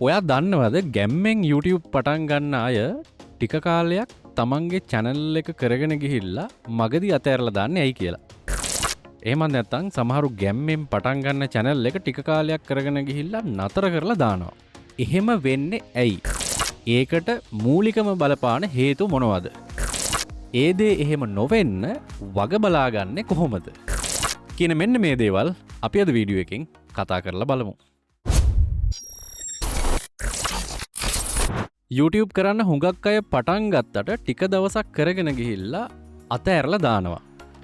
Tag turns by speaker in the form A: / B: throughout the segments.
A: ඔයා දන්නවද ගැම්මෙන් YouTube පටන් ගන්න අය ටික කාලයක් තමන්ගේ channel එක කරගෙන ගිහිල්ලා මගදී අතෑරලා දාන්නේ ඇයි කියලා. එහෙම නැත්නම් සමහරු ගැම්මෙන් පටන් ගන්න channel එක ටික කාලයක් කරගෙන ගිහිල්ලා නතර කරලා දානවා. එහෙම වෙන්නේ ඇයි? ඒකට මූලිකම බලපාන හේතු මොනවද? ඒ දේ එහෙම නොවෙන්න වග බලාගන්නේ කොහොමද? කියන මෙන්න මේ දේවල් අපි අද වීඩියෝ එකෙන් කතා කරලා බලමු. YouTube කරන්න හුඟක් අය පටන් ගත්තට ටික දවසක් කරගෙන ගිහිල්ලා අතෑරලා දානවා.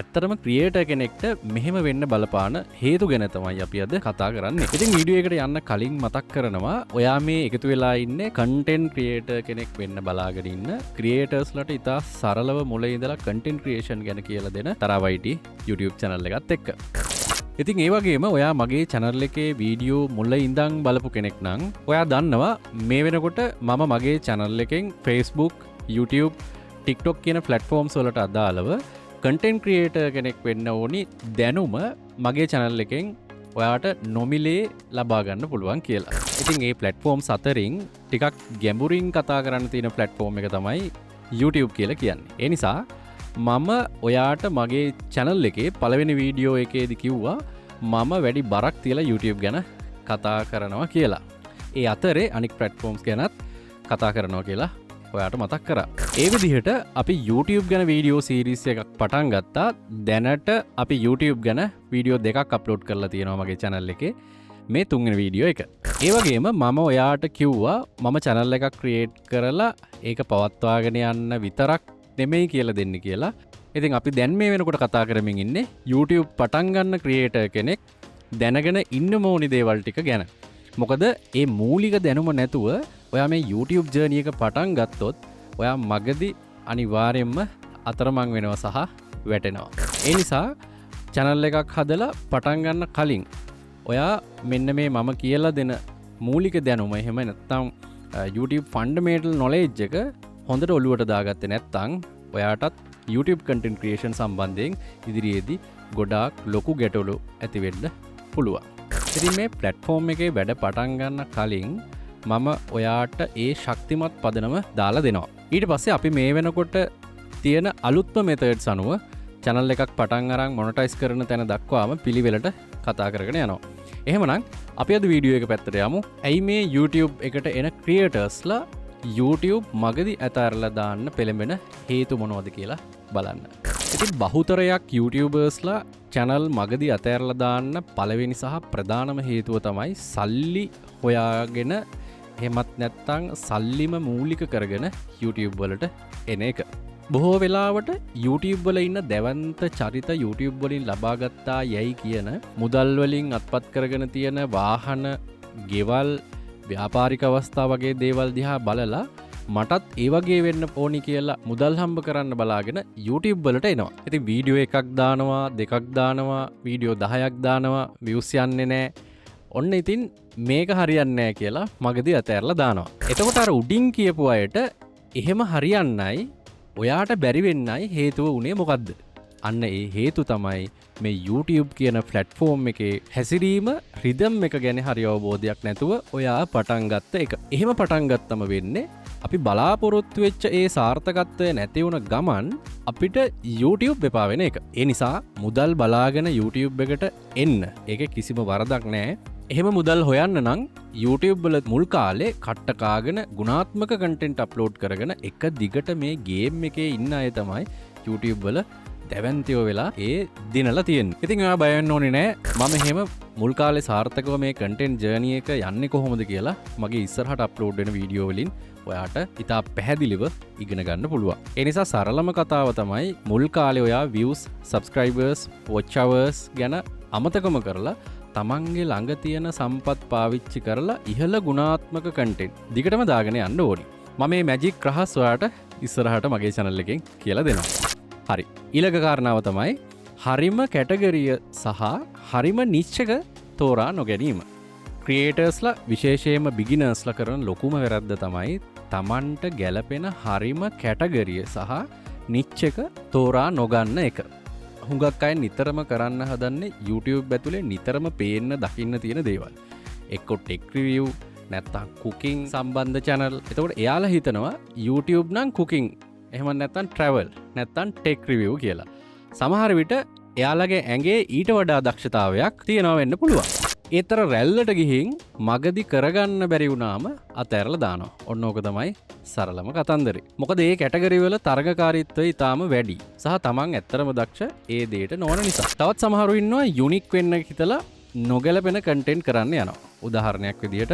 A: ඇත්තටම ක්‍රියේටර් කෙනෙක්ට මෙහෙම වෙන්න බලපාන හේතු ගැන තමයි අපි අද කතා කරන්නේ. ඉතින් වීඩියෝ එකට යන්න කලින් මතක් කරනවා ඔයා මේ එකතු වෙලා ඉන්නේ කන්ටෙන්ට් ක්‍රියේටර් කෙනෙක් වෙන්න බලාගෙන ඉන්න ක්‍රියේටර්ස්ලට ඉතා සරලව මුලින් ඉඳලා කන්ටෙන්ට් ක්‍රියේෂන් ගැන කියලා දෙන තරවයිටි YouTube channel එකත් එක්ක. ඉතින් ඒ වගේම ඔයා මගේ channel එකේ වීඩියෝ මුල ඉඳන් බලපු කෙනෙක් නම් ඔයා දන්නවා මේ වෙනකොට මම මගේ channel එකෙන් Facebook, YouTube, TikTok කියන platforms වලට අදාළව content creator කෙනෙක් වෙන්න ඕනි දැනුම මගේ channel එකෙන් ඔයාට නොමිලේ ලබා ගන්න පුළුවන් කියලා. ඉතින් මේ platforms අතරින් ටිකක් ගැඹුරින් කතා කරන්න තියෙන platform එක තමයි YouTube කියලා කියන්නේ. ඒ නිසා මම ඔයාට මගේ channel එකේ පළවෙනි වීඩියෝ එකේදී කිව්වා මම වැඩි බරක් තියලා YouTube ගැන කතා කරනවා කියලා. ඒ අතරේ අනික් platforms ගැනත් කතා කරනවා කියලා ඔයාට මතක් කරා. ඒ විදිහට අපි YouTube ගැන වීඩියෝ සීරීස් එකක් පටන් ගත්තා. දැනට අපි YouTube ගැන වීඩියෝ දෙකක් අප්ලෝඩ් කරලා තියෙනවා මගේ channel එකේ. මේ තුන්වෙනි වීඩියෝ එක. ඒ වගේම මම ඔයාට කිව්වා මම channel එකක් create කරලා ඒක පවත්වාගෙන යන්න විතරක් නෙමෙයි කියලා දෙන්න කියලා. ඉතින් අපි දැන් මේ වෙනකොට කතා කරමින් ඉන්නේ YouTube පටන් ගන්න ක්‍රියේටර් කෙනෙක් දැනගෙන ඉන්න ඕනි දේවල් ටික ගැන. මොකද මේ මූලික දැනුම නැතුව ඔයා මේ YouTube journey එක පටන් ගත්තොත් ඔයා මගදී අනිවාර්යයෙන්ම අතරමං වෙනවා සහ වැටෙනවා. ඒ නිසා channel එකක් හදලා පටන් ගන්න කලින් ඔයා මෙන්න මේ මම කියලා දෙන මූලික දැනුම එහෙම නැත්නම් YouTube fundamental knowledge එක හොඳට ඔලුවට දාගත්තේ නැත්නම් ඔයාටත් YouTube content creation සම්බන්ධයෙන් ඉදිරියේදී ගොඩාක් ලොකු ගැටලු ඇති වෙන්න පුළුවන්. ඉතින් මේ platform එකේ වැඩ පටන් ගන්න කලින් මම ඔයාට ඒ ශක්තිමත් පදනම දාලා දෙනවා. ඊට පස්සේ අපි මේ වෙනකොට තියෙන අලුත්ම methods අනුව channel එකක් පටන් අරන් monetize කරන තැන දක්වාම පිළිවෙලට කතා කරගෙන යනවා. එහෙමනම් අපි අද වීඩියෝ එක පැත්තට යමු. ඇයි මේ YouTube එකට එන creatorsලා YouTube මගදී අතහැරලා දාන්න පෙළඹෙන හේතු මොනවද කියලා බලන්න. ඉතින් බහුතරයක් YouTubersලා channel මගදී අතහැරලා දාන්න පළවෙනි සහ ප්‍රධානම හේතුව තමයි සල්ලි හොයාගෙන එහෙමත් නැත්නම් සල්ලිම මූලික කරගෙන YouTube වලට එන එක. බොහෝ වෙලාවට YouTube වල ඉන්න දැවන්ත චරිත YouTube වලින් ලබා ගත්තා යයි කියන මුදල් වලින් අත්පත් කරගෙන තියෙන වාහන, ගෙවල්, ව්‍යාපාරික අවස්ථා වගේ දේවල් දිහා බලලා මටත් ඒ වගේ වෙන්න ඕනි කියලා මුදල් හම්බ කරන්න බලාගෙන YouTube වලට එනවා. ඉතින් වීඩියෝ එකක් දානවා, දෙකක් දානවා, වීඩියෝ 10ක් දානවා, views යන්නේ නැහැ. ඔන්න ඉතින් මේක හරියන්නේ නැහැ කියලා මගදී අතහැරලා දානවා. එතකොට අර උඩින් කියපු අයට එහෙම හරියන්නයි ඔයාට බැරි වෙන්නයි හේතුව උනේ මොකද්ද? අන්න ඒ හේතු තමයි මේ YouTube කියන platform එකේ හැසිරීම rhythm එක ගැන හරි අවබෝධයක් නැතුව ඔයා පටන් ගත්ත එක. එහෙම පටන් ගත්තම වෙන්නේ අපි බලාපොරොත්තු වෙච්ච ඒ සාර්ථකත්වය නැති වුණ ගමන් අපිට YouTube එපා වෙන එක. ඒ නිසා මුදල් බලාගෙන YouTube එකට එන්න. ඒක කිසිම වරදක් නැහැ. එහෙම මුදල් හොයන්න නම් YouTube වල මුල් කාලේ කට්ට කාගෙන ගුණාත්මක content upload කරගෙන එක දිගට මේ game එකේ ඉන්න අය තමයි YouTube වල දැවැන්තියෝ වෙලා ඒ දිනලා තියෙන්නේ. ඉතින් ඔයා බය වෙන්න ඕනේ නෑ. මම එහෙම මුල් කාලේ සාර්ථකව මේ content journey එක යන්නේ කොහොමද කියලා මගේ ඉස්සරහට අප්ලෝඩ් වෙන වීඩියෝ වලින් ඔයාට ඉතා පැහැදිලිව ඉගෙන ගන්න පුළුවන්. ඒ නිසා සරලම කතාව තමයි මුල් කාලේ ඔයා views, subscribers, watch hours ගැන අමතකම කරලා තමන්ගේ ළඟ තියෙන සම්පත් පාවිච්චි කරලා ඉහළ ගුණාත්මක content දිගටම දාගෙන යන්න ඕනි. මම මේ මැජික් රහස් ඔයාට ඉස්සරහට මගේ channel එකෙන් කියලා දෙනවා. හරි. ඊළඟ කාරණාව තමයි හරිම කැටගරිය සහ හරිම නිච් එක තෝරා නොගැනීම. ක්‍රියේටර්ස්ලා විශේෂයෙන්ම බිගිනර්ස්ලා කරන ලොකුම වැරද්ද තමයි තමන්ට ගැළපෙන හරිම කැටගරිය සහ නිච් එක තෝරා නොගන්න එක. හුඟක් අය නිතරම කරන්න හදන්නේ YouTube ඇතුලේ නිතරම පේන්න දකින්න තියෙන දේවල්. එක්ක ටෙක් රිවිව්, නැත්තම් කුකින් සම්බන්ධ channel. එතකොට එයාලා හිතනවා YouTube නම් කුකින් එහෙම නැත්තම් travel නැත්තම් tech review කියලා. සමහර විට එයාලගේ ඇඟේ ඊට වඩා දක්ෂතාවයක් තියෙනවා වෙන්න පුළුවන්. ඒතර රැල්ලට ගිහින් මගදි කරගන්න බැරි වුණාම අතෑරලා දානවා. ඔන්න ඕක තමයි සරලම කතන්දරේ. මොකද මේ කැටගරි වල තරගකාරීත්වය ඊටාම වැඩි. සහ තමන් ඇත්තරම දක්ෂ ඒ දෙයට නොවන නිසා. තවත් සමහරු ඉන්නවා යුනික් වෙන්න හිතලා නොගැලපෙන කන්ටෙන්ට් කරන්න යනවා. උදාහරණයක් විදිහට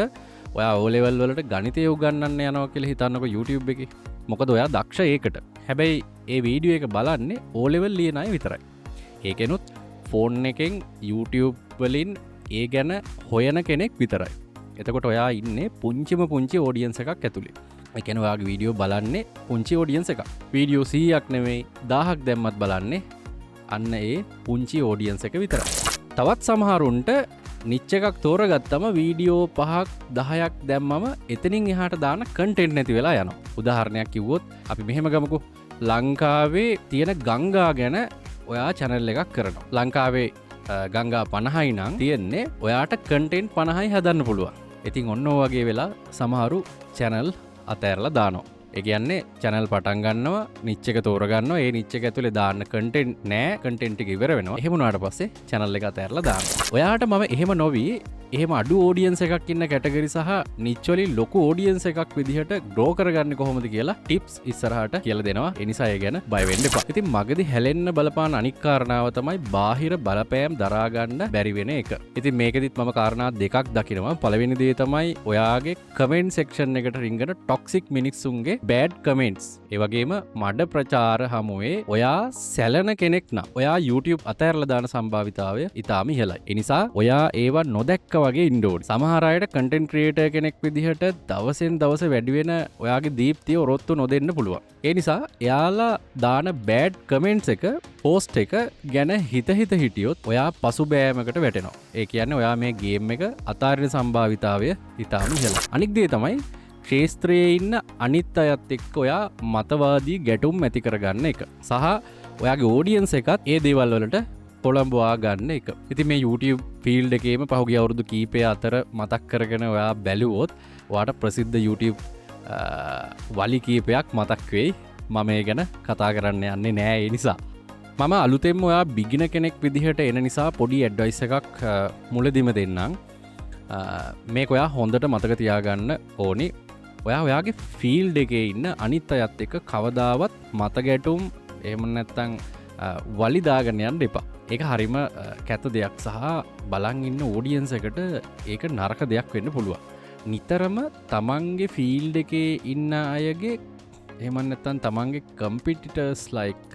A: ඔයා O level වලට ගණිතය උගන්වන්න යනවා කියලා හිතන්නකො YouTube එකේ. මොකද ඔයා දක්ෂ ඒකට. හැබැයි ඒ වීඩියෝ එක බලන්නේ O level ලියන අය විතරයි. ඒකෙනුත් ෆෝන් එකෙන් YouTube වලින් ඒ ගැන හොයන කෙනෙක් විතරයි. එතකොට ඔයා ඉන්නේ පුංචි ඔඩියන්ස් එකක් ඇතුලේ. ඒ කියන්නේ ඔයාගේ වීඩියෝ බලන්නේ පුංචි ඔඩියන්ස් එකක්. වීඩියෝ 100ක් නෙමෙයි 1000ක් දැම්මත් බලන්නේ අන්න ඒ පුංචි ඔඩියන්ස් එක විතරයි. තවත් සමහරුන්ට නිච් එකක් තෝරගත්තම වීඩියෝ 5ක් 10ක් දැම්මම එතනින් එහාට දාන කන්ටෙන්ට් නැති වෙලා යනවා. උදාහරණයක් කිව්වොත් අපි මෙහෙම ගමුකෝ. ලංකාවේ තියෙන ගංගා ගැන ඔයා channel එකක් කරනවා. ලංකාවේ ගංගා 50යි නම් තියෙන්නේ ඔයාට කන්ටෙන්ට් 50යි හදන්න පුළුවන්. ඉතින් ඔන්න වගේ වෙලා සමහරු channel අතෑරලා දානවා. ඒ කියන්නේ channel පටන් ගන්නවා, නිච් එක තෝරගන්නවා, ඒ නිච් එක ඇතුලේ දාන්න කන්ටෙන්ට් නෑ, කන්ටෙන්ට් එක ඉවර වෙනවා. එහෙම වුණාට පස්සේ channel එක අතෑරලා දානවා. ඔයාට මම එහෙම නොවි එහෙම අඩු ඔඩියන්ස් එකක් ඉන්න කැටගරි සහ නිච් වලින් ලොකු ඔඩියන්ස් එකක් විදිහට ග්‍රෝ කරගන්නේ කොහොමද කියලා ටිප්ස් ඉස්සරහට කියලා දෙනවා. ඒ නිසා ඒ ගැන බය වෙන්න එපා. ඉතින් මගදී හැලෙන්න බලපාන අනික් කාරණාව තමයි බාහිර බලපෑම් දරා ගන්න බැරි වෙන එක. ඉතින් මේකෙදිත් මම කාරණා දෙකක් දකිනවා. පළවෙනි දේ තමයි ඔයාගේ කමෙන්ට් සෙක්ෂන් එකට රිංගන ටොක්සික් මිනිස්සුන්ගේ බෑඩ් කමෙන්ට්ස්. ඒ වගේම මඩ ප්‍රචාර හමුවේ ඔයා සැලෙන කෙනෙක් නම් ඔයා YouTube අතෑරලා දාන සම්භාවිතාවය ඉතාම ඉහළයි. ඒ නිසා ඔයා ඒවා නොදැක්ක වගේ ඉන්න ඕනේ. සමහර අයට කන්ටෙන්ට් ක්‍රියේටර් කෙනෙක් විදිහට දවසෙන් දවස වැඩි වෙන ඔයාගේ දීප්තිය ඔරොත්තු නොදෙන්න පුළුවන්. ඒ නිසා එයාලා දාන බෑඩ් කමෙන්ට්ස් එක පෝස්ට් එක ගැන හිත හිටියොත් ඔයා පසුබෑමකට වැටෙනවා. ඒ කියන්නේ ඔයා මේ ගේම් එක අතාරින සම්භාවිතාවය ඉතාම ඉහළයි. අනික් දේ තමයි ක්ෂේත්‍රයේ ඉන්න අනිත් අයත් එක්ක ඔයා මතවාදී ගැටුම් ඇති කරගන්න එක. සහ ඔයාගේ ඕඩියන්ස් එකත් ඒ දේවල් වලට කොළඹවා ගන්න එක. ඉතින් මේ YouTube ෆීල්ඩ් එකේම පහුගිය අවුරුදු කීපය අතර මතක් කරගෙන ඔයා බැලුවොත් ඔයාට ප්‍රසිද්ධ YouTube වලි කීපයක් මතක් වෙයි. මම ඒ ගැන කතා කරන්න යන්නේ නෑ ඒ නිසා. මම අලුතෙන්ම ඔයා බිගින කෙනෙක් විදිහට එන නිසා පොඩි ඇඩ්වයිස් එකක් මුලදිම දෙන්නම්. මේක ඔයා හොඳට මතක තියාගන්න ඕනි. ඔයාගේ ෆීල්ඩ් එකේ ඉන්න අනිත් අයත් එක්ක කවදාවත් මත ගැටුම් එහෙම නැත්තම් වලි දාගෙන යන්න එපා. ඒක හරිම කැත දෙයක් සහ බලන් ඉන්න ඔඩියන්ස් එකට ඒක නරක දෙයක් වෙන්න පුළුවන්. නිතරම තමන්ගේ ෆීල්ඩ් එකේ ඉන්න අයගේ එහෙම නැත්තම් තමන්ගේ කම්පිටිටර්ස්ලා එක්ක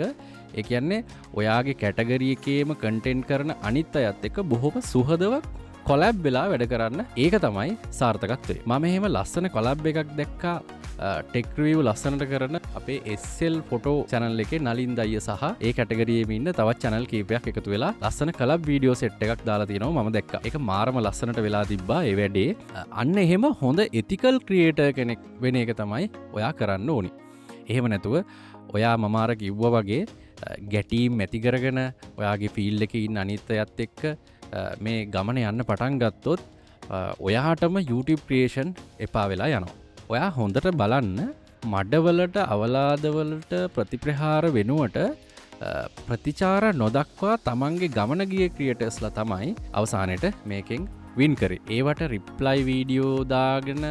A: ඒ කියන්නේ ඔයාගේ කැටගරි එකේම කන්ටෙන්ට් කරන අනිත් අයත් එක්ක බොහොම සුහදව කොලැබ් වෙලා වැඩ කරන්න. ඒක තමයි සාර්ථකත්වය. මම එහෙම ලස්සන කොලැබ් එකක් දැක්කා ටෙක් රිවිව් ලස්සනට කරන අපේ SL ෆොටෝ channel එකේ නලින් දයිය සහ ඒ කැටගරියේම ඉන්න තවත් channel කීපයක් එකතු වෙලා ලස්සන කොලැබ් වීඩියෝ සෙට් එකක් දාලා තිනවා මම දැක්කා. ඒක මාරම ලස්සනට වෙලා තිබ්බා ඒ වැඩේ. අන්න එහෙම හොඳ ethical creator කෙනෙක් වෙන එක තමයි ඔයා කරන්න ඕනි. එහෙම නැතුව ඔයා මම අර කිව්වා වගේ ගැටීම් ඇති කරගෙන ඔයාගේ ෆීල්ඩ් එකේ ඉන්න අනිත් අයත් එක්ක මේ ගමන යන්න පටන් ගත්තොත් ඔයාටම YouTube ක්‍රියේෂන් එපා වෙලා යනවා. ඔයා හොඳට බලන්න මඩවලට අවලාදවලට ප්‍රතිප්‍රහාර වෙනුවට ප්‍රතිචාර නොදක්වා තමන්ගේ ගමන ගිය ක්‍රියේටර්ස්ලා තමයි අවසානයට මේකෙන් වින් කරේ. ඒවට රිප්ලයි වීඩියෝ දාගෙන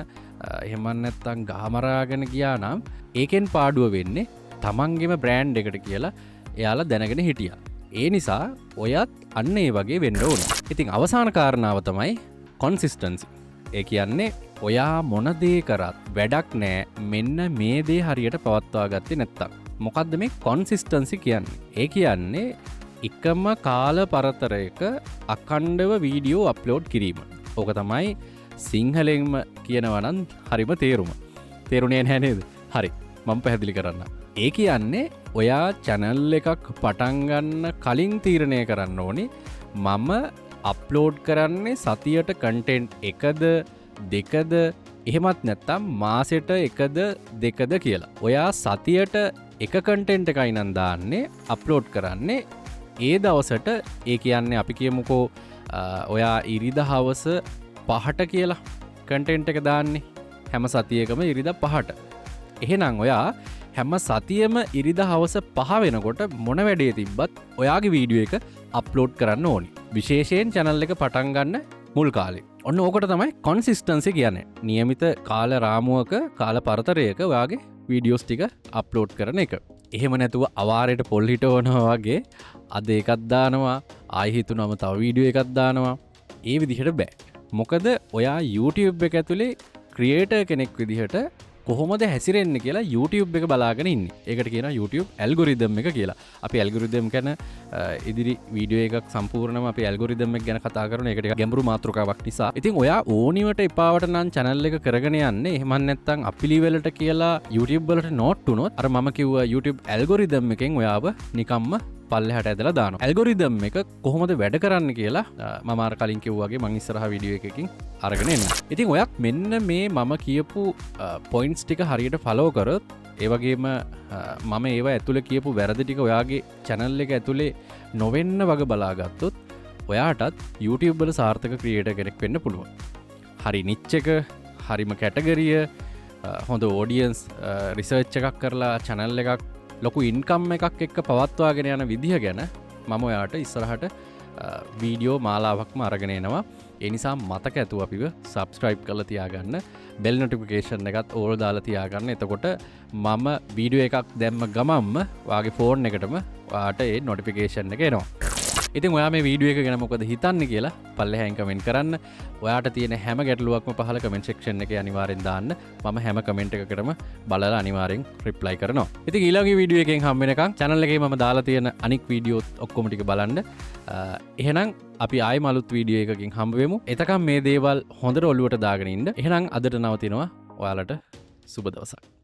A: එහෙම නැත්තම් ගහමරාගෙන ගියා නම් ඒකෙන් පාඩුව වෙන්නේ තමන්ගේම බ්‍රෑන්ඩ් එකට කියලා එයාලා දැනගෙන හිටියා. ඒ නිසා ඔයත් අන්න ඒ වගේ වෙන්න ඕන. ඉතින් අවසාන කාරණාව තමයි කොන්සිස්ටන්සි. ඒ කියන්නේ ඔයා මොන දේ කරත් වැඩක් නෑ මෙන්න මේ දේ හරියට පවත්වා ගත්තේ නැත්තම්. මොකද්ද මේ කොන්සිස්ටන්සි කියන්නේ? ඒ කියන්නේ එකම කාල පරතරයක අඛණ්ඩව වීඩියෝ අප්ලෝඩ් කිරීම. ඕක තමයි සිංහලෙන්ම කියනවා නම් හරිම තේරුම. තේරුණේ නැහැ නේද? හරි. මම පැහැදිලි කරන්න. ඒ කියන්නේ ඔයා channel එකක් පටන් ගන්න කලින් තීරණය කරන්න ඕනි මම අප්ලෝඩ් කරන්නේ සතියට කන්ටෙන්ට් එකද දෙකද එහෙමත් නැත්තම් මාසෙට එකද දෙකද කියලා. ඔයා සතියට එක කන්ටෙන්ට් එකයි නම් දාන්නේ අප්ලෝඩ් කරන්නේ ඒ දවසට. ඒ කියන්නේ අපි කියමුකෝ ඔයා ඉරිදා හවස 5ට කියලා කන්ටෙන්ට් එක දාන්නේ හැම සතියකම ඉරිදා 5ට. එහෙනම් ඔයා හැම සතියෙම ඉරිදා හවස 5 වෙනකොට මොන වැඩේ තිබ්බත් ඔයාගේ වීඩියෝ එක අප්ලෝඩ් කරන්න ඕනි. විශේෂයෙන් channel එක පටන් ගන්න මුල් කාලේ. ඔන්න ඕකට තමයි consistency කියන්නේ. નિયમિત කාල රාමුවක කාල පරතරයක ඔයාගේ වීඩියෝස් ටික අප්ලෝඩ් කරන එක. එහෙම නැතුව අවාරයට පොල් හිටවනවා වගේ අද එකක් දානවා ආයෙ හිතුනම තව වීඩියෝ එකක් දානවා. ඒ විදිහට බෑ. මොකද ඔයා YouTube එක ඇතුලේ ක්‍රියේටර් කෙනෙක් විදිහට කොහොමද හැසිරෙන්නේ කියලා YouTube එක බලාගෙන ඉන්නේ. ඒකට කියනවා YouTube ඇල්ගොරිතම් එක කියලා. අපි ඇල්ගොරිතම් ගැන ඉදිරි වීඩියෝ එකක් සම්පූර්ණයෙන්ම අපි ඇල්ගොරිතම් එක ගැන කතා කරන එකට ගැඹුරු මාතෘකාවක් නිසා. ඉතින් ඔයා ඕනිවට එපාවට නම් channel එක කරගෙන යන්නේ. එහෙම නැත්නම් අපිලි වලට කියලා YouTube වලට නෝට් වුණොත් අර මම කිව්වා YouTube ඇල්ගොරිතම් එකෙන් ඔයාව නිකම්ම පල්ලෙහාට ඇදලා දානවා. ඇල්ගොරිතම් එක කොහොමද වැඩ කරන්න කියලා මම අර කලින් කිව්වාගේ මං ඉස්සරහා වීඩියෝ එකකින් අරගෙන එන්න. ඉතින් ඔයත් මෙන්න මේ මම කියපු පොයින්ට්ස් ටික හරියට ෆලෝ කරොත් ඒ වගේම මම ඒවා ඇතුලේ කියපු වැරදි ටික ඔයාගේ channel එක ඇතුලේ නොවෙන්න වගේ බලාගත්තොත් ඔයාටත් YouTube වල සාර්ථක ක්‍රියේටර් කෙනෙක් වෙන්න පුළුවන්. හරි නිච් එක, හරිම කැටගරිය, හොඳ ඔඩියන්ස් රිසර්ච් එකක් කරලා channel එකක් ලොකු ඉන්කම් එකක් එක්ක පවත්වාගෙන යන විදිහ ගැන මම ඔයාට ඉස්සරහට වීඩියෝ මාලාවක්ම අරගෙන එනවා. ඒ නිසා මතක ඇතුව අපිව සබ්ස්ක්‍රයිබ් කරලා තියාගන්න. බෙල් නොටිෆිකේෂන් එකත් ඕල් දාලා තියාගන්න. එතකොට මම වීඩියෝ එකක් දැම්ම ගමන්ම ඔයාගේ ෆෝන් එකටම ඔයාට ඒ නොටිෆිකේෂන් එක එනවා. ඉතින් ඔයා මේ වීඩියෝ එක ගැන මොකද හිතන්නේ කියලා පල්ලෙහායින් කමෙන්ට් කරන්න. ඔයාට තියෙන හැම ගැටලුවක්ම පහළ කමෙන්ට් සෙක්ෂන් එකේ අනිවාර්යෙන් දාන්න. මම හැම කමෙන්ට් එකකටම බලලා අනිවාර්යෙන් රිප්ලයි කරනවා. ඉතින් ඊළඟ වීඩියෝ එකෙන් හම්බ වෙනකන් channel එකේ මම දාලා තියෙන අනික් වීඩියෝත් ඔක්කොම ටික බලන්න. එහෙනම් අපි ආයෙම අලුත් වීඩියෝ එකකින් හම්බ වෙමු. එතකම් මේ දේවල් හොඳට ඔලුවට දාගෙන ඉන්න. එහෙනම් අදට නවතිනවා. ඔයාලට සුබ දවසක්.